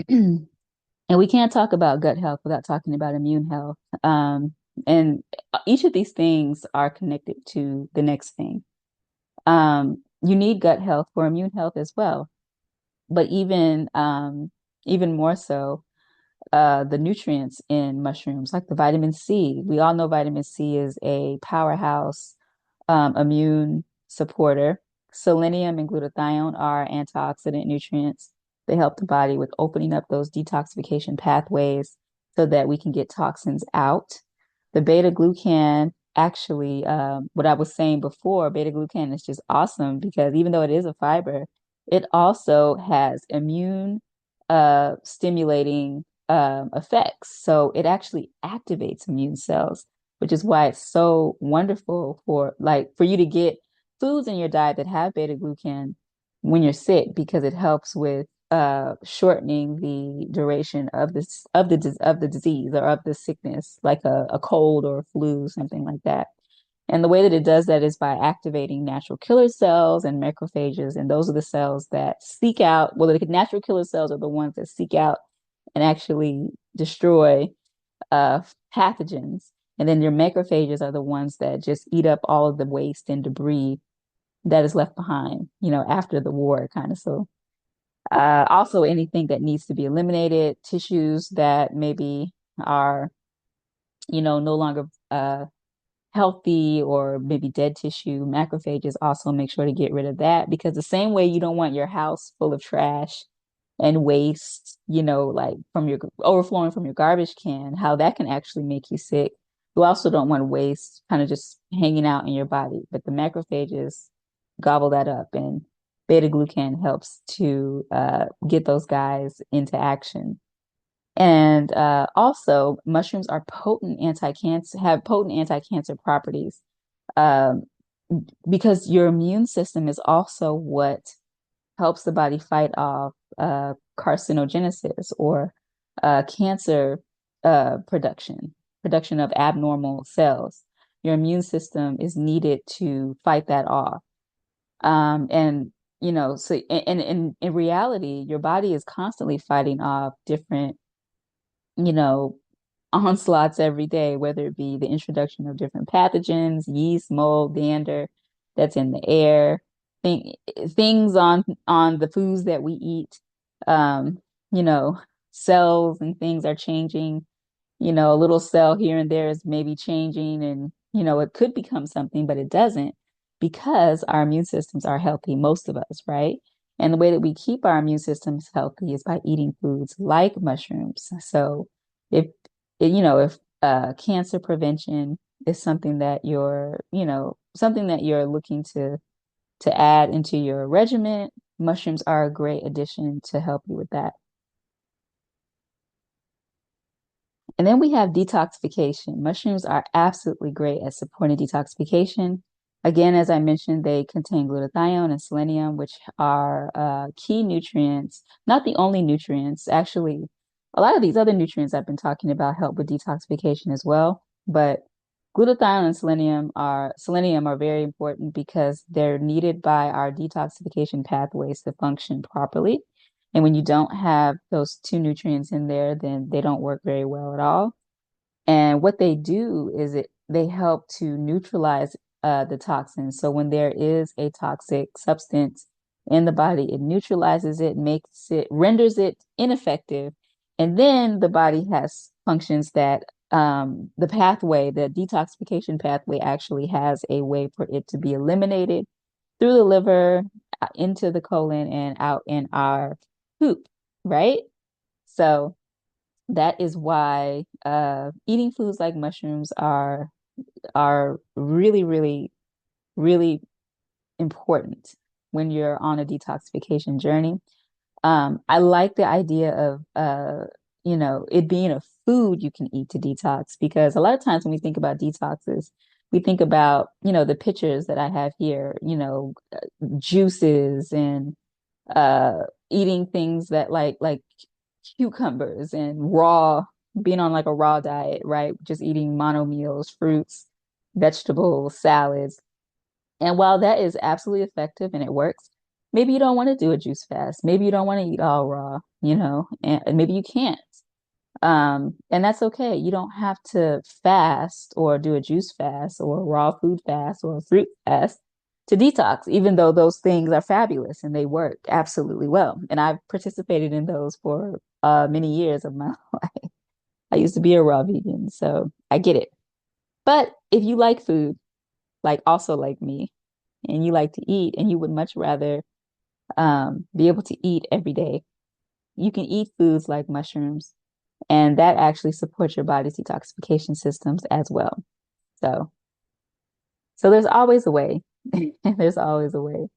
And we can't talk about gut health without talking about immune health. And each of these things are connected to the next thing. You need gut health for immune health as well, but even more so, the nutrients in mushrooms, like the vitamin C. We all know vitamin C is a powerhouse immune supporter. Selenium and glutathione are antioxidant nutrients. They help the body with opening up those detoxification pathways so that we can get toxins out. The beta glucan, actually, what I was saying before, beta glucan is just awesome because even though it is a fiber, it also has immune stimulating effects. So it actually activates immune cells, which is why it's so wonderful for you to get foods in your diet that have beta glucan when you're sick, because it helps with shortening the duration of the disease or of the sickness, like a cold or a flu, something like that. And the way that it does that is by activating natural killer cells and macrophages. And those are the cells that seek out, well, the natural killer cells are the ones that seek out and actually destroy uh, pathogens. And then your macrophages are the ones that just eat up all of the waste and debris that is left behind, after the war, kind of. So, also anything that needs to be eliminated, tissues that maybe are, no longer healthy or maybe dead tissue, macrophages also make sure to get rid of that, because the same way you don't want your house full of trash and waste, like from your overflowing from your garbage can, how that can actually make you sick. You also don't want waste kind of just hanging out in your body, but the macrophages gobble that up, and beta glucan helps to get those guys into action. And also, mushrooms are have potent anti-cancer properties, um, because your immune system is also what helps the body fight off carcinogenesis, or cancer production of abnormal cells. Your immune system is needed to fight that off. And so in reality, your body is constantly fighting off different, you know, onslaughts every day, whether it be the introduction of different pathogens, yeast, mold, dander that's in the air, thing, things on the foods that we eat. Um, you know, cells and things are changing. A little cell here and there is maybe changing, and it could become something, but it doesn't, because our immune systems are healthy, most of us, right? And the way that we keep our immune systems healthy is by eating foods like mushrooms. So if if cancer prevention is something that you're looking to add into your regimen, mushrooms are a great addition to help you with that. And then we have detoxification. Mushrooms are absolutely great at supporting detoxification. Again, as I mentioned, they contain glutathione and selenium, which are key nutrients, not the only nutrients. Actually, a lot of these other nutrients I've been talking about help with detoxification as well. But glutathione and selenium are very important because they're needed by our detoxification pathways to function properly. And when you don't have those two nutrients in there, then they don't work very well at all. And what they do is they help to neutralize the toxins. So when there is a toxic substance in the body, it neutralizes it, renders it ineffective. And then the body has functions that the detoxification pathway actually has a way for it to be eliminated through the liver, into the colon, and out in our poop, right? So that is why eating foods like mushrooms are really, really, really important when you're on a detoxification journey. I like the idea of it being a food you can eat to detox, because a lot of times when we think about detoxes, we think about, the pictures that I have here, juices and uh eating things that like cucumbers and being on like a raw diet, right? Just eating mono meals, fruits, vegetables, salads. And while that is absolutely effective and it works, maybe you don't want to do a juice fast. Maybe you don't want to eat all raw, and maybe you can't. And that's okay. You don't have to fast or do a juice fast or a raw food fast or a fruit fast to detox, even though those things are fabulous and they work absolutely well. And I've participated in those for many years of my life. I used to be a raw vegan, so I get it. But if you like food, like also like me, and you like to eat, and you would much rather be able to eat every day, you can eat foods like mushrooms, and that actually supports your body's detoxification systems as well. So, so there's always a way. There's always a way.